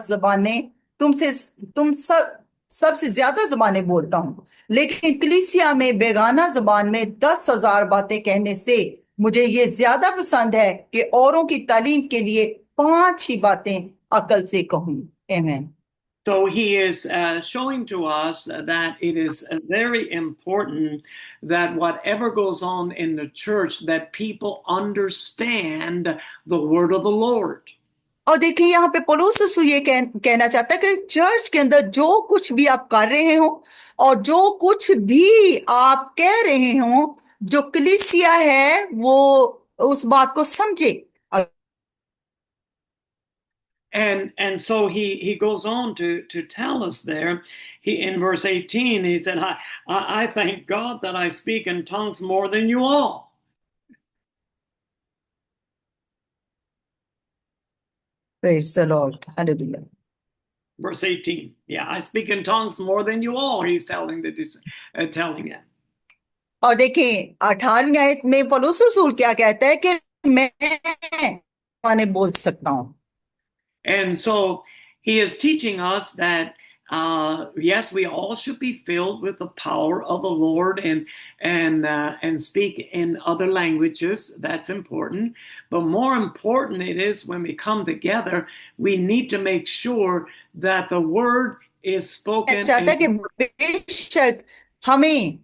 जबानें बोलता हूं, लेकिन कलीसिया में बेगाना जबान में 10,000 बातें कहने से मुझे ये ज्यादा पसंद है कि औरों की तालीम के लिए 5 ही बातें अकल से कहूं। आमीन। So he is showing to us that it is very important that whatever goes on in the church, that people understand the word of the Lord. और देखिए यहाँ पे पौलुस रसूल ये कहना चाहता है कि चर्च के अंदर जो कुछ भी आप कर रहे हो और जो कुछ भी आप कह रहे हो, जो कलीसिया है वो उस बात को समझे. And so he goes on to tell us there. He in verse 18 he said, I thank God that I speak in tongues more than you all. Praise the Lord. Hallelujah. Verse 18. Yeah, I speak in tongues more than you all. He's telling it. और देखिए 18वीं आयत में पौलुस रसूल क्या कहता है कि मैं बोल सकता हूं. And so he is teaching us that yes, we all should be filled with the power of the Lord and speak in other languages. That's important. But more important it is when we come together, we need to make sure that the word is spoken. चाहता है कि बेशक हमें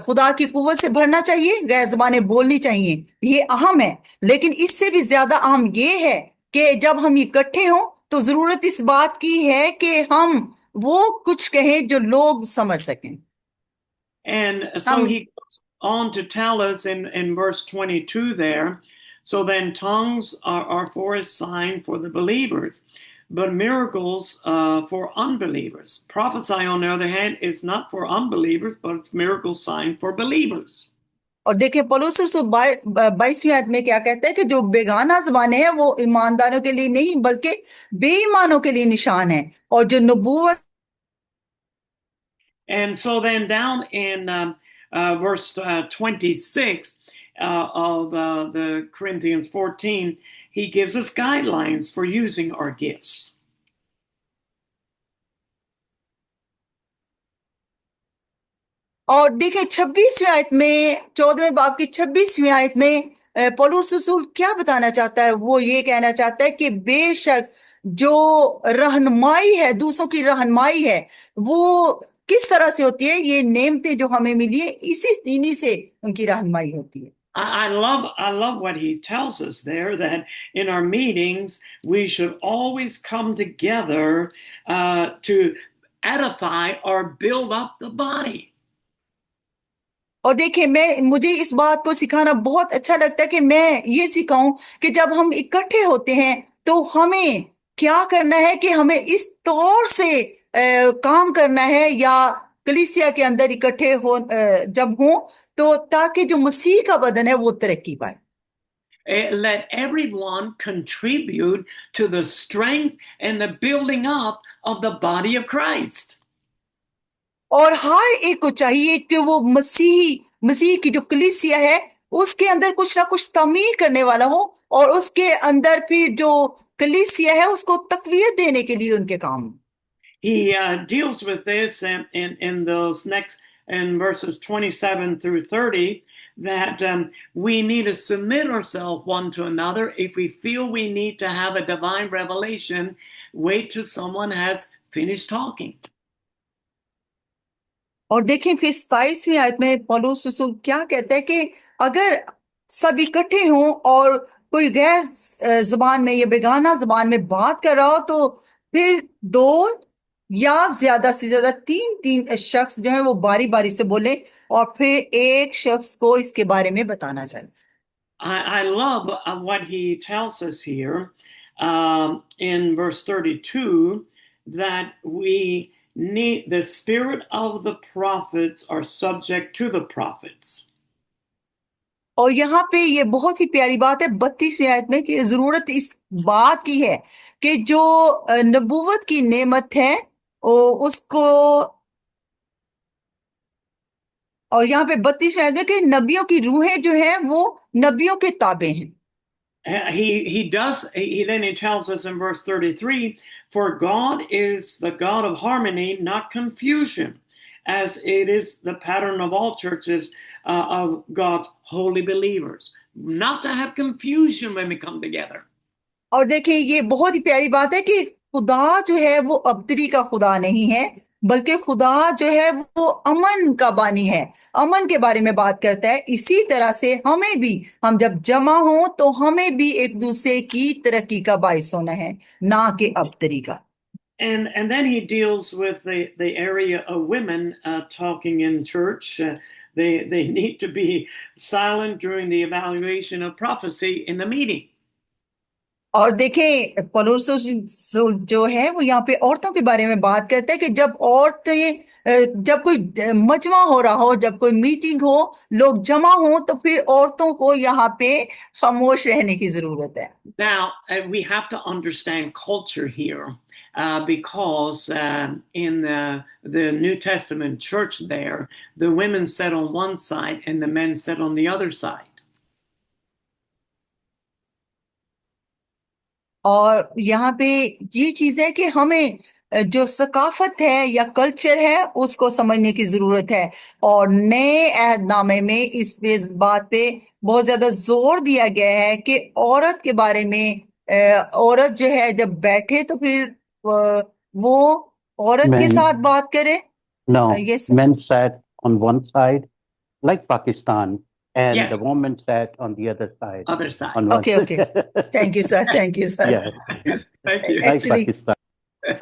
खुदा की कुव्वत से भरना चाहिए, गैर ज़बानें बोलनी चाहिए, ये अहम है. लेकिन इससे भी ज्यादा अहम ये है कि जब हम इकट्ठे हों तो जरूरत इस बात की है कि हम वो कुछ कहें जो लोग समझ सकें. And so he goes on to tell us in verse 22 there, so then tongues are for a sign for the believers, but miracles for unbelievers. Prophesy, on the other hand, is not for unbelievers, but it's miracle sign for believers. और देखिए पौलुस रसूल 22वीं आयत में क्या कहता है कि जो बेगाना ज़बानें हैं वो ईमानदारों के लिए नहीं बल्कि बेईमानों के लिए निशान है, और जो नबूवत. And so then down in verse 26 of the Corinthians 14, he gives us guidelines for using our gifts. और देखिए 26वीं आयत में 14वें बाब की 26वीं आयत में पौलुस रसूल क्या बताना चाहता है. वो ये कहना चाहता है कि बेशक जो रहनुमाई है, दूसरों की रहनुमाई है, वो किस तरह से होती है. ये नेमतें जो हमें मिली है इन्हीं से उनकी रहनुमाई होती है. I love what he tells us there, that in our meetings we should always come together to edify or build up the body. और देखिए मुझे इस बात को सिखाना बहुत अच्छा लगता है कि मैं ये सिखाऊं कि जब हम इकट्ठे होते हैं तो हमें क्या करना है, कि हमें इस तौर से काम करना है या कलीसिया के अंदर इकट्ठे हो जब हो तो ताकि जो मसीह का बदन है वो तरक्की पाए. Let everyone contribute to the strength and the building up of the body of Christ. और हर एक को चाहिए कि वो मसीह की जो कलीसिया है उसके अंदर कुछ ना कुछ तामीर करने वाला हो, और उसके अंदर फिर जो कलीसिया है उसको तकवीयत देने के लिए उनके काम. He deals with this in those next in verses 27 through 30, that we need to submit ourselves one to another. If we feel we need to have a divine revelation, wait till someone has finished talking. और देखें फिर 27वीं आयत में पौलुस रसूल क्या कहता है कि अगर सब इकट्ठे हों और कोई गैर जुबान में या बेगाना जुबान में बात कर रहा हो तो फिर 2 या ज्यादा से ज्यादा 3 शख्स जो है वो बारी बारी से बोले और फिर एक शख्स को इसके बारे में बताना चाहिए. I love what he tells us here in verse 32, that we need the spirit of the prophets are subject to the prophets. और यहाँ पे ये बहुत ही प्यारी बात है 32वीं आयत में कि जरूरत इस बात की है कि जो नबूवत की नेमत है उसको, और यहाँ पे 32वीं आयत में कि नबियों की रूहें जो है वो नबियों के ताबे हैं. He then he tells us in verse 33, for God is the God of harmony, not confusion, as it is the pattern of all churches of God's holy believers, not to have confusion when we come together. और देखिए ये बहुत ही प्यारी बात है कि खुदा जो है वो अबतरी का खुदा नहीं है, बल्कि खुदा जो है वो अमन का बानी है, अमन के बारे में बात करता है। इसी तरह से हमें भी, हम जब जमा हों तो हमें भी एक दूसरे की तरक्की का बायस होना है, ना कि अबतरी का। And then he deals with the area of women talking in church. They need to be silent during the evaluation of prophecy in the meeting. और देखें पौलुस जो है वो यहाँ पे औरतों के बारे में बात करता है कि जब औरतें, जब कोई मजमा हो रहा हो, जब कोई मीटिंग हो, लोग जमा हो, तो फिर औरतों को यहाँ पे खामोश रहने की जरूरत है। Now, we have to understand culture here because in the New Testament church there, the women sat on one side and the men sat on the other side. और यहाँ पे ये चीज है कि हमें जो सकाफत है या कल्चर है उसको समझने की जरूरत है। और नए अहदनामे में इस बात पे बहुत ज्यादा जोर दिया गया है कि औरत के बारे में, औरत जो है जब बैठे तो फिर वो औरत के Men, साथ बात करे। no, ये men sat on one side, like Pakistan, and the Yes, woman sat on the other side. other side. On one okay okay, thank you sir, thank you sir. yeah, Thank you. like actually Pakistan.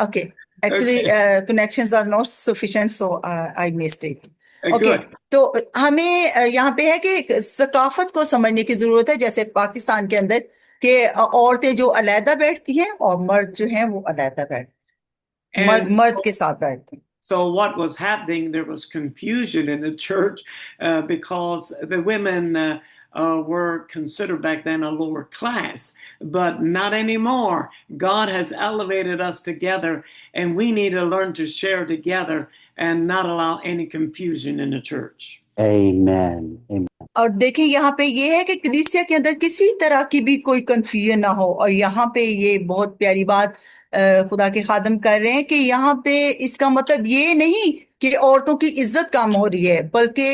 Okay, actually, connections are not sufficient, so I missed it. Okay, Good. तो हमें यहाँ पे है कि सकाफत को समझने की जरूरत है, जैसे पाकिस्तान के अंदर कि औरतें जो अलैदा बैठती हैं और मर्द जो हैं वो अलैदा बैठते हैं, मर्द And मर्द के साथ बैठते हैं। so what was happening, there was confusion in the church because the women were considered back then a lower class, but not anymore. God has elevated us together, and we need to learn to share together and not allow any confusion in the church. Amen. Amen. और देखिए यहाँ पे ये है कि कलीसिया के अंदर किसी तरह की भी कोई कंफ्यूजन ना हो। और यहाँ पे ये बहुत प्यारी बात खुदा के खादम कर रहे हैं कि यहाँ पे इसका मतलब ये नहीं कि औरतों की इज्जत कम हो रही है, बल्कि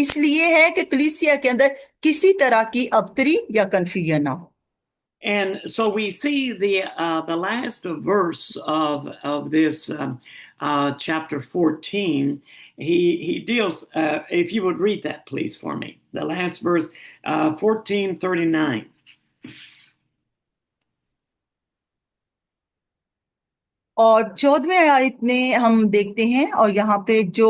इसलिए है कि कलीसिया के अंदर किसी तरह की अबतरी या कंफ्यूजन ना हो। And so we see the last verse of this chapter 14. He deals. If you would read that, please, for me. The last verse, 14:39. और 14वें आयत में हम देखते हैं, और यहाँ पे जो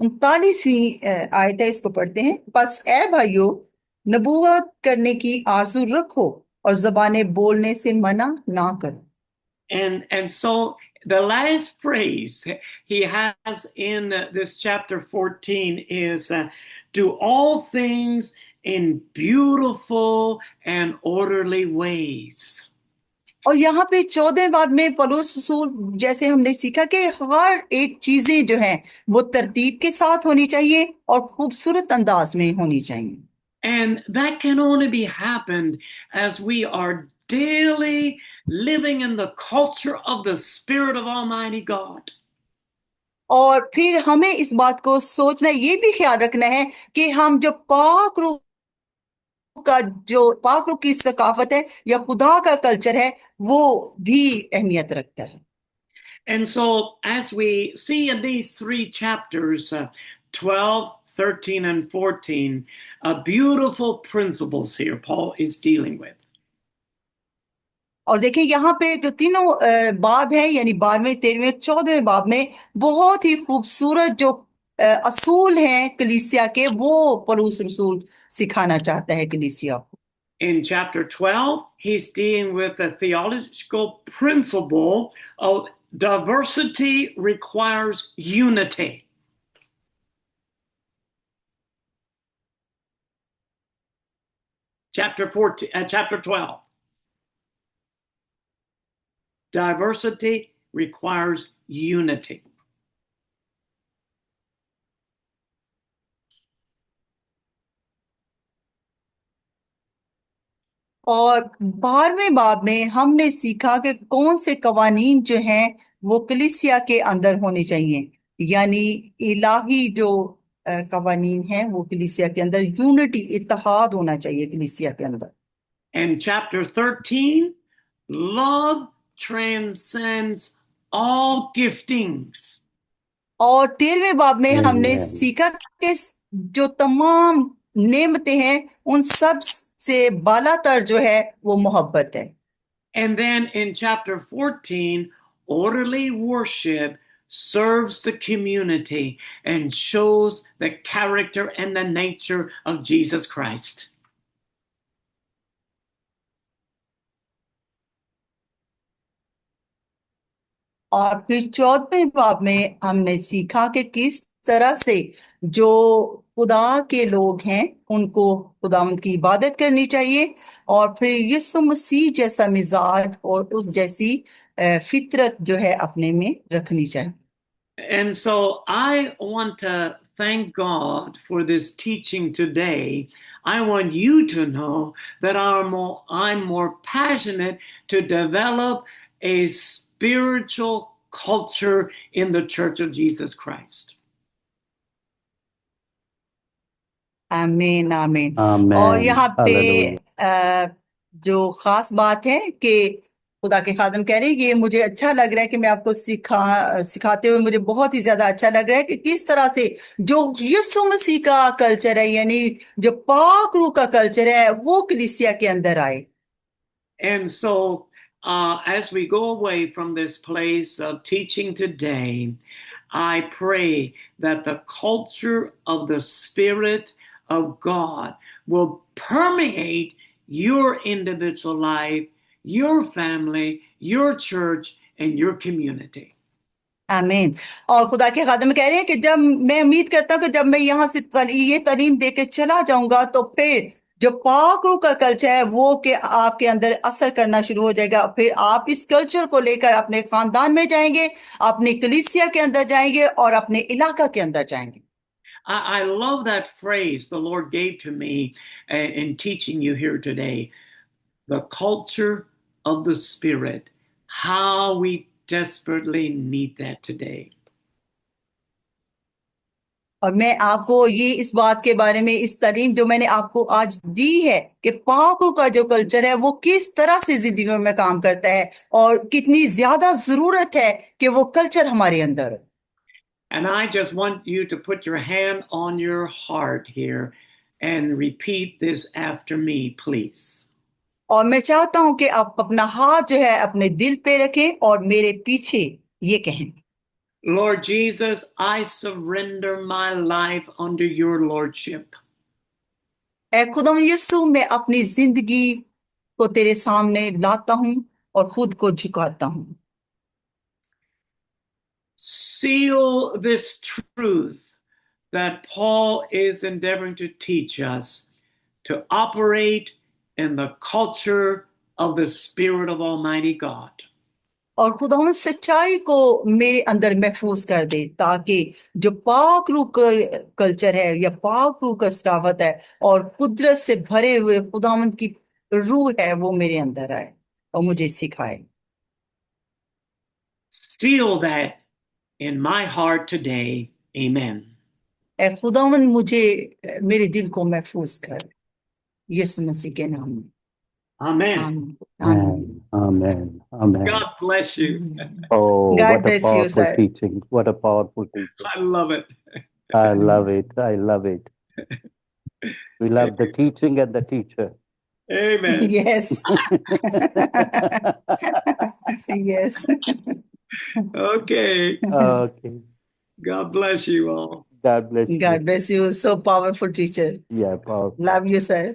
39वीं आयत है इसको पढ़ते हैं। बस ए भाइयों, नबूवत करने की आरजू रखो और जबानें बोलने से मना ना करो। And so the last phrase he has in this chapter 14 is do all things in beautiful and orderly ways. और यहाँ पे 14वें बाब में पौलुस रसूल, जैसे हमने सीखा कि हर एक चीजें जो हैं वो तरतीब के साथ होनी चाहिए और खूबसूरत अंदाज में होनी चाहिए। And that can only be happened as we are daily living in the culture of the Spirit of Almighty God. और फिर हमें इस बात को सोचना, ये भी ख्याल रखना है कि हम जो पाक रूह की सकाफत है या खुदा का कल्चर है वो भी अहमियत रखता है। And so as we see in these three chapters, 12, 13, and 14, beautiful principles here Paul is dealing with. और देखिए यहाँ पे जो तीनों बाब है, यानी 12वें, 13वें, 14वें बाब में बहुत ही खूबसूरत जो असूल हैं कलीसिया के, वो पौलुस रसूल सिखाना चाहता है कलीसिया को। In chapter 12, he's dealing with the theological principle of diversity requires unity. Chapter 12. Diversity requires unity. और 12वें बाब में हमने सीखा कि कौन से कवानीन जो हैं वो कलीसिया के अंदर होने चाहिए, यानी इलाही जो कवानीन हैं वो कलीसिया के अंदर यूनिटी, इत्तेहाद होना चाहिए कलीसिया के अंदर। And chapter 13, love, transcends all giftings. और 13वें बाब में हमने Amen. सीखा कि जो तमाम नेमतें हैं उन सब से बालातर जो है वो मोहब्बत है। And then in chapter 14, orderly worship serves the community and shows the character and the nature of Jesus Christ. और फिर 14वें बाब में हमने सीखा कि किस तरह से जो खुदा के लोग हैं उनको खुदावंद की इबादत करनी चाहिए और फिर यीशु मसीह जैसा मिजाज और उस जैसी फितरत जो है अपने में रखनी चाहिए। And so I want to thank God for this teaching today. I want you to know that I'm more passionate to develop a spiritual culture in the Church of Jesus Christ. आमीन आमीन। Amen. और यहाँ पे Hallelujah. जो खास बात है कि खुदा के खादम कह रहे हैं ये मुझे अच्छा लग रहा है कि मैं आपको सिखाते हुए मुझे बहुत ही ज्यादा अच्छा लग रहा है कि किस तरह से जो यीशु मसीह का कल्चर है यानी जो पाक रूह का कल्चर है वो कलीसिया के अंदर आए। And so as we go away from this place of teaching today, I pray that the culture of the Spirit of God will permeate your individual life, your family, your church, and your community. आमीन। और खुदा के खादम कह रहे हैं कि जब मैं उम्मीद करता हूँ कि जब मैं यहाँ से ये तालीम दे के चला जाऊंगा तो फिर जो पाक रूह का कल्चर है वो कि आपके अंदर असर करना शुरू हो जाएगा। फिर आप इस कल्चर को लेकर अपने खानदान में जाएंगे, अपनी कलीसिया के अंदर जाएंगे और अपने इलाका के अंदर जाएंगे। I love that phrase the Lord gave to me in teaching you here today. The culture of the Spirit. How we desperately need that today. और मैं आपको ये इस बात के बारे में इस तालीम जो मैंने आपको आज दी है कि पाक रूह का जो कल्चर है वो किस तरह से जिंदगी में काम करता है और कितनी ज्यादा जरूरत है कि वो कल्चर हमारे अंदर हो। And I just want you to put your hand on your heart here and repeat this after me, please. और मैं चाहता हूं कि आप अपना हाथ जो है अपने दिल पे रखें और मेरे पीछे ये कहें। Lord Jesus, I surrender my life under your lordship. ऐ खुदा यीशु मैं अपनी जिंदगी को तेरे सामने लाता हूं और खुद को झुकाता हूं। Seal this truth that Paul is endeavoring to teach us to operate in the culture of the Spirit of Almighty God. और खुदावन सच्चाई को मेरे अंदर महफूज कर दे ताकि जो पाक रूह का कल्चर है या पाक रूह का सकावत है और कुदरत से भरे हुए खुदावन की रूह है वो मेरे अंदर आए और मुझे सिखाए। Seal that in my heart today. Amen. ऐ खुदावन मुझे मेरे दिल को महफूज कर यीशु मसीह के नाम में। Amen. आमीन आमीन। Amen. Amen. God bless you. Oh, God what a bless you, powerful sir. teaching. What a powerful teaching. I love it. I love it. I love it. We love the teaching and the teacher. Amen. Yes. Yes. Okay. Okay. God bless you all. God bless you. God bless you. So powerful teacher. Yeah, powerful. Love you, sir.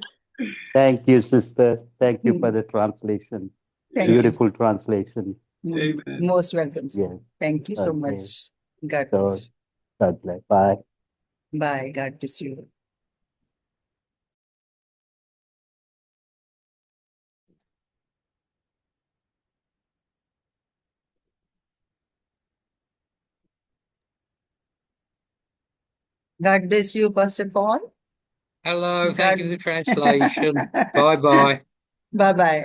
Thank you, sister. Thank you for the translation. Thank you. Beautiful translation. Amen. Most welcome, sir. Yes. Thank you so Okay. much. God So, bless God bless. Bye. you. Bye. God bless you. God bless you, Pastor Paul. Hello, God- thank you for the translation. Bye-bye. Bye-bye.